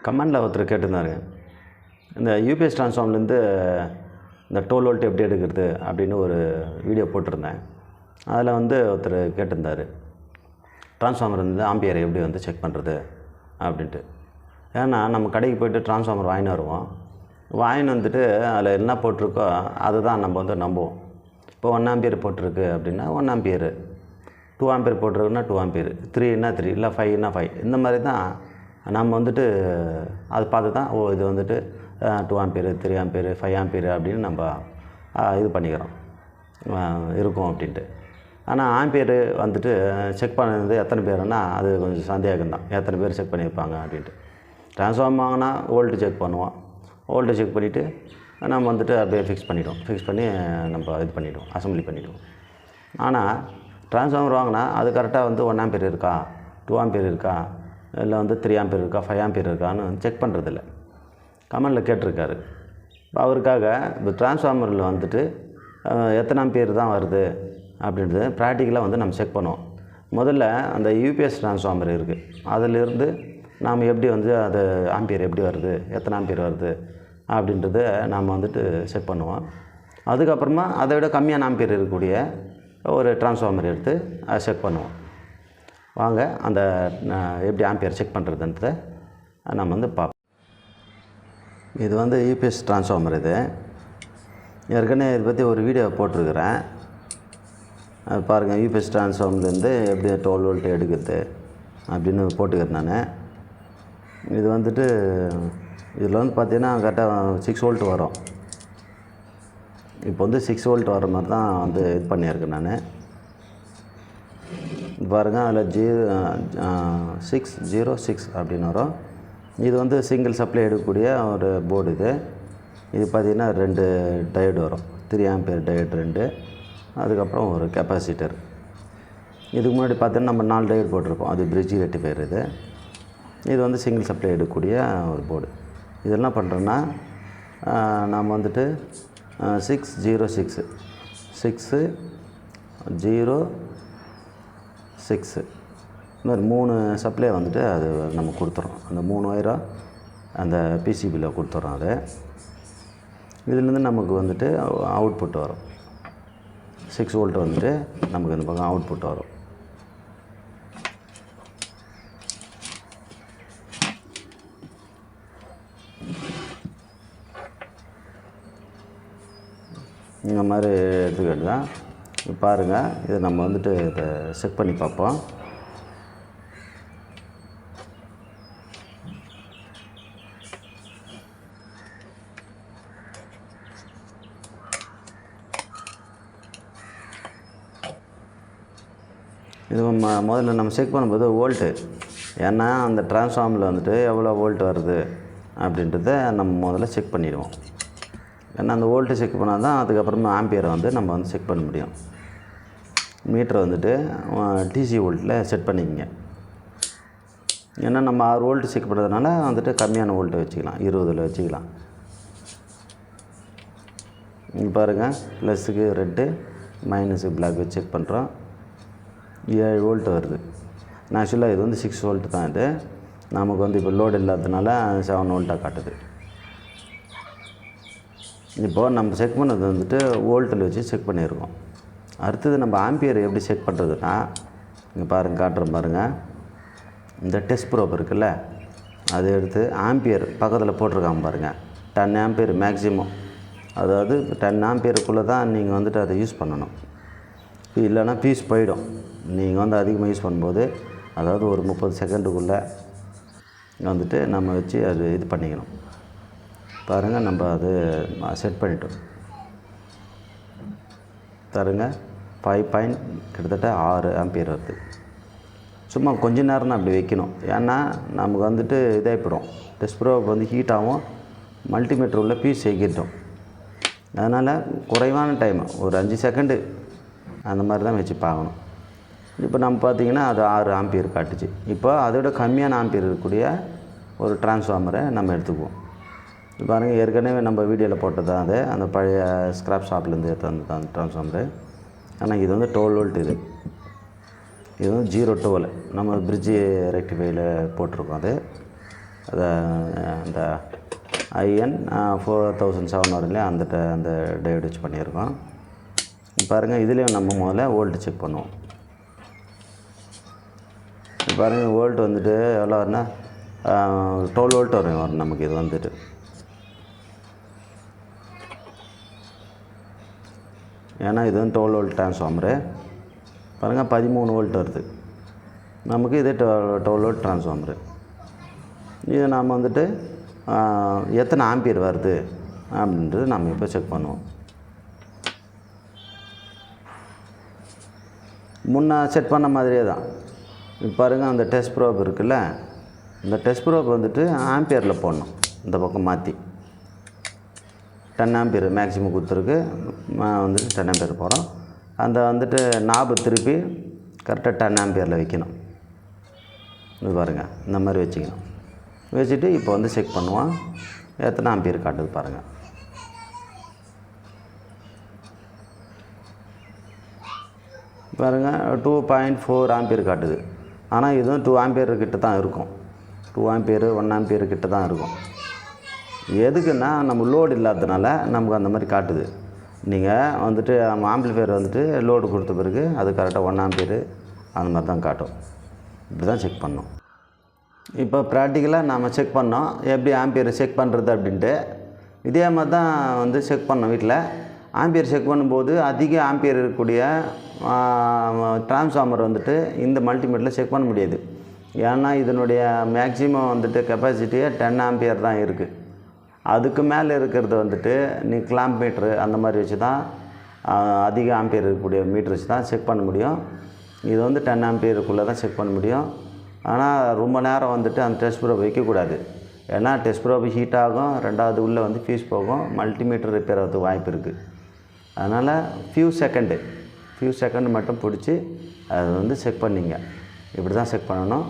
கமெண்டில் ஒருத்தர் கேட்டிருந்தாரு, இந்த யூபிஎஸ் ட்ரான்ஸ்ஃபார்ம்லேருந்து இந்த 12 வோல்ட் எப்படி எடுக்கிறது அப்படின்னு ஒரு வீடியோ போட்டிருந்தேன். அதில் ஒருத்தர் கேட்டிருந்தார், ட்ரான்ஸ்ஃபார்மர் ஆம்பியரை எப்படி செக் பண்ணுறது அப்படின்ட்டு. ஏன்னா நம்ம கடைக்கு போய்ட்டு ட்ரான்ஸ்ஃபார்மர் வாங்கின்னு வருவோம். வாங்கின்னு அதில் என்ன போட்டிருக்கோ அதுதான் நம்ம நம்புவோம். இப்போ 1 ஆம்பியர் போட்டிருக்கு அப்படின்னா 1 ஆம்பியர், 2 ஆம்பியர் போட்டிருக்குன்னா 2 ஆம்பியர், 3ன்னா 3, இல்லை 5ன்னா 5. இந்த மாதிரி தான் நம்ம அது பார்த்து தான் இது 2 ஆம்பியர், 3 ஆம்பியர், 5 ஆம்பியர் அப்படின்னு நம்ம இது பண்ணிக்கிறோம் இருக்கும் அப்படின்ட்டு. ஆனால் ஆம்பியர் செக் பண்ணது எத்தனை பேருன்னா அது கொஞ்சம் சந்தேகம் தான். எத்தனை பேர் செக் பண்ணியிருப்பாங்க அப்படின்ட்டு. ட்ரான்ஸ்ஃபார்மர் வாங்கினா வோல்ட்டு செக் பண்ணுவோம். வோல்ட்டு செக் பண்ணிவிட்டு நம்ம அப்படியே ஃபிக்ஸ் பண்ணிவிடுவோம். ஃபிக்ஸ் பண்ணி நம்ம இது பண்ணிவிடுவோம், அசம்பிளி பண்ணிவிடுவோம். ஆனால் ட்ரான்ஸ்ஃபார்மர் வாங்கினா அது கரெக்டாக 1 ஆம்பியர் இருக்கா, 2 ஆம்பியர் இருக்கா, இல்லை 3 ஆம்பியர் இருக்கா, 5 ஆம்பியர் இருக்கான்னு செக் பண்ணுறதில்ல. கமெண்டில் கேட்டிருக்காரு. அவருக்காக இப்போ ட்ரான்ஸ்ஃபார்மரில் எத்தனை ஆம்பியர் தான் வருது அப்படின்றது ப்ராக்டிக்கலாக நம்ம செக் பண்ணுவோம். முதல்ல அந்த யூபிஎஸ் ட்ரான்ஸ்ஃபார்மர் இருக்குது, அதிலிருந்து நாம் எப்படி அது ஆம்பியர் எப்படி வருது, எத்தனை ஆம்பியர் வருது அப்படின்றத நாம் செக் பண்ணுவோம். அதுக்கப்புறமா அதை விட கம்மியான ஆம்பியர் இருக்கக்கூடிய ஒரு ட்ரான்ஸ்ஃபார்மர் எடுத்து அதை செக் பண்ணுவோம். வாங்க அந்த எப்படி ஆம்பியர் செக் பண்ணுறதுன்றத நம்ம பார்ப்போம். இது யூபிஎஸ் ட்ரான்ஸ்ஃபார்மர். இது ஏற்கனவே இதை பற்றி ஒரு வீடியோ போட்டிருக்கிறேன். அது பாருங்கள், யூபிஎஸ் ட்ரான்ஸ்ஃபார்மர்லேருந்து எப்படி 12 வோல்ட் எடுக்கிறது அப்படின்னு போட்டுக்கிறேன் நான். இது இதில் பார்த்தீங்கன்னா கரெக்டாக 6 வோல்ட் வரும். இப்போ 6 வோல்ட் வர மாதிரி தான் இது பண்ணியிருக்கேன் நான். பாருங்கள், அதில் 606 அப்படின்னு வரும். இது சிங்கிள் சப்ளை எடுக்கக்கூடிய ஒரு போர்டு. இது பார்த்திங்கன்னா 2 டயோடு வரும். 3 ஆம்பியர் டயோடு 2, அதுக்கப்புறம் ஒரு கெப்பாசிட்டர். இதுக்கு முன்னாடி பார்த்தீங்கன்னா நம்ம 4 டயோடு போட்டிருப்போம். அது பிரிட்ஜ் ரெக்டிஃபையர். இது சிங்கிள் சப்ளை எடுக்கக்கூடிய ஒரு போர்டு. இது என்ன பண்ணுறோன்னா, நாம் 606 இந்த மாதிரி 3 சப்ளை அது நம்ம கொடுத்துறோம். அந்த 3 ஒயரை அந்த பிசிபியில் கொடுத்துட்றோம். அது இதுலேருந்து நமக்கு அவுட்புட் வரும். 6 வோல்ட் நமக்கு இந்த பக்கம் அவுட்புட் வரும். இந்த மாதிரி எடுத்துக்கிட்டு தான் பாருங்கள். இதை நம்ம இதை செக் பண்ணி பார்ப்போம். இது முதல்ல நம்ம செக் பண்ணும்போது வோல்ட்டு, ஏன்னா அந்த ட்ரான்ஸ்ஃபார்மரில் எவ்வளோ வோல்ட் வருது அப்படின்றத நம்ம முதல்ல செக் பண்ணிடுவோம். ஏன்னா அந்த வோல்ட்டு செக் பண்ணால் தான் அதுக்கப்புறமா ஆம்பியரை நம்ம செக் பண்ண முடியும். மீட்டரை டிசி வோல்ட்டில் செட் பண்ணிக்கங்க. ஏன்னா நம்ம 6 வோல்ட் செக் பண்ணுறதுனால கம்மியான வோல்ட்டை வச்சுக்கலாம், 20ல் வச்சுக்கலாம். இங்கே பாருங்கள், ப்ளஸுக்கு ரெட்டு, மைனஸுக்கு பிளாக் வச்சு செக் பண்ணுறோம். 7 வோல்ட் வருது. ஆக்சுவலாக இது 6 வோல்ட் தான். இது நமக்கு இப்போ லோடு இல்லாததுனால 7 வோல்ட்டாக காட்டுது. இப்போது நம்ம செக் பண்ணது வோல்ட்டில் வச்சு செக் பண்ணியிருக்கோம். அடுத்தது நம்ம ஆம்பியர் எப்படி செக் பண்ணுறதுன்னா, இங்கே பாருங்கள், காட்டுறோம் பாருங்கள். இந்த டெஸ்ட் ப்ரோப் இருக்குல்ல, அதை எடுத்து ஆம்பியர் பக்கத்தில் போட்டிருக்காங்க பாருங்கள். 10 ஆம்பியர் மேக்ஸிமம், அதாவது 10 ஆம்பியருக்குள்ளே தான் நீங்கள் அதை யூஸ் பண்ணணும். இல்லைன்னா பீஸ் போயிடும். நீங்கள் அதிகமாக யூஸ் பண்ணும்போது, அதாவது ஒரு 30 செகண்டுக்குள்ளே நம்ம வச்சு அது இது பண்ணிக்கணும். பாருங்கள், நம்ம அது செட் பண்ணிட்டோம். பாருங்கள், 5 கிட்டத்தட்ட 6 ஆம்பியர் வருது. சும்மா கொஞ்ச நேரம் தான் அப்படி வைக்கணும். ஏன்னா நமக்கு இதாகிப்படும். டெஸ்ட் ப்ரோப் ஹீட் ஆகும், மல்டிமீட்டர் உள்ள பீஸ் எகிட்டோம். அதனால் குறைவான டைம், ஒரு 5 செகண்டு அந்த மாதிரி தான் வச்சு பார்க்கணும். இப்போ நம்ம பார்த்திங்கன்னா அது 6 ஆம்பியர் காட்டுச்சு. இப்போ அதோட கம்மியான ஆம்பியர் இருக்கக்கூடிய ஒரு ட்ரான்ஸ்ஃபார்மரை நம்ம எடுத்துக்குவோம். பாருங்கள், ஏற்கனவே நம்ம வீடியோவில் போட்டது தான். அது அந்த பழைய ஸ்க்ராப் ஷாப்லேருந்து எடுத்து வந்தது அந்த ட்ரான்ஸ்ஃபார்மரு. ஆனால் இது 12 வோல்ட். இது 012 நம்ம பிரிட்ஜ் ரெக்டிஃபையில் போட்டிருக்கோம். அது அதை அந்த IN 4007 வரும் இல்லையா, அந்த டயோடு வச்சு பண்ணியிருக்கோம். பாருங்கள், இதுலேயும் நம்ம முதல்ல வோல்ட்டு செக் பண்ணுவோம். பாருங்கள், வோல்ட் வந்துட்டு எவ்வளோ வரும்னா 12 வோல்ட் வரும் நமக்கு. இது வந்துட்டு ஏன்னா இது வந்து 12 வோல்ட் ட்ரான்ஸ்ஃபார்மரு. பாருங்கள், 13 வோல்ட் வருது நமக்கு. இது 12 வோல்ட் ட்ரான்ஸ்ஃபார்மரு. இது நாம் வந்துட்டு எத்தனை ஆம்பியர் வருது அப்படின்றது நம்ம இப்போ செக் பண்ணுவோம். முன்னே செட் பண்ண மாதிரியே தான். இப்போ பாருங்கள், அந்த டெஸ்ட் ப்ரோப் இருக்குல்ல, இந்த டெஸ்ட் ப்ரோப் வந்துட்டு ஆம்பியரில் போடணும். இந்த பக்கம் மாற்றி 10 ஆம்பியர் மேக்ஸிமம் கொடுத்துருக்கு. வந்துட்டு 10 ஆம்பியர் போகிறோம். அந்த வந்துட்டு நாபு திருப்பி கரெக்டாக 10 ஆம்பியரில் வைக்கணும். இது பாருங்கள், இந்த மாதிரி வச்சுக்கணும். வச்சுட்டு இப்போ வந்து செக் பண்ணுவோம் எத்தனை ஆம்பியர் காட்டுது பாருங்கள். பாருங்கள், 2.4 ஆம்பியர் காட்டுது. ஆனால் இதுவும் 2 ஆம்பியர் கிட்ட தான் இருக்கும். 2 ஆம்பியர் 1 ஆம்பியர் கிட்ட தான் இருக்கும். எதுக்குன்னா நம்ம லோடு இல்லாததுனால நமக்கு அந்த மாதிரி காட்டுது. நீங்கள் வந்துட்டு ஆம்பிளிஃபையர் வந்துட்டு லோடு கொடுத்த பிறகு அது கரெக்டாக 1 ஆம்பியர் அந்த மாதிரி தான் காட்டும். இப்படி தான் செக் பண்ணோம். இப்போ ப்ராக்டிக்கலாக நாம் செக் பண்ணோம் எப்படி ஆம்பியர் செக் பண்ணுறது அப்படின்ட்டு. இதே மாதிரி தான் வந்து செக் பண்ணோம் வீட்டில். ஆம்பியர் செக் பண்ணும்போது அதிக ஆம்பியர் இருக்கக்கூடிய ட்ரான்ஸ்ஃபார்மர் வந்துட்டு இந்த மல்டிமீட்டரில் செக் பண்ண முடியாது. ஏன்னா இதனுடைய மேக்ஸிமம் வந்துட்டு கெப்பாசிட்டியே 10 ஆம்பியர் தான் இருக்குது. அதுக்கு மேலே இருக்கிறது வந்துட்டு நீ கிளாம்ப் மீட்ரு அந்த மாதிரி வச்சு தான் அதிக ஆம்பியர் இருக்கக்கூடிய மீட்ரு வச்சு தான் செக் பண்ண முடியும். இது வந்து 10 ஆம்பியருக்குள்ளே தான் செக் பண்ண முடியும். ஆனால் ரொம்ப நேரம் வந்துட்டு அந்த டெஸ்ட் ப்ரோப் வைக்கக்கூடாது. ஏன்னா டெஸ்ட் ப்ரோப் ஹீட் ஆகும், ரெண்டாவது உள்ளே வந்து ஃபியூஸ் போகும், மல்டிமீட்டர் ரிப்பேர் ஆகிறதுக்கு வாய்ப்பு இருக்குது. அதனால் ஃபியூ செகண்டு மட்டும் பிடிச்சி அதை வந்து செக் பண்ணிங்க. இப்படி தான் செக் பண்ணணும்.